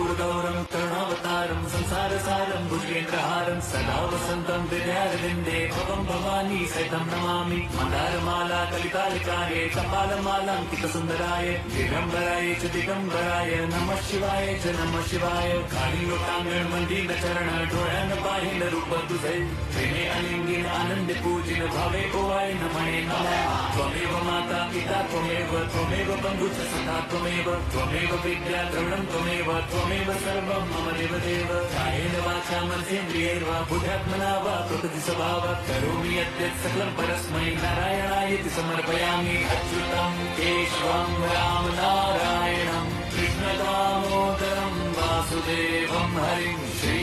कर्पूरगौरं करुणावतारं संसारसारं भुजगेन्द्रहारं सदा वसन्तं हृदयारविन्दे भवं भवानी सहितं नमामि। मन्दारमाला कलिकालिकाय कपालमालाङ्कितसुन्दराय दिगम्बराय च दिगम्बराय नमः शिवाय च नमः शिवाय। काळीलोटांगण मंदिर चरण डोळ्यानं पाहिलं रूप तुझे प्रेमे अलिंगीन आनंद पूजिन भावे ओवाय नमणे नमः। त्वमेव माता पिता त्वमेव बन्धुश्च सखा त्वमेव विद्या द्रविणं त्वमेव सर्वं मम देवदेव। कायेन वाचा मनसेन्द्रियैर्वा बुद्ध्यात्मना वा प्रकृति स्वभावात् करोमि यद्यत् सकलं परस्मै नारायणायेति समर्पयामि। अच्युतं केशवं राम नारायणं कृष्णदामोदरं वासुदेवं हरिं श्री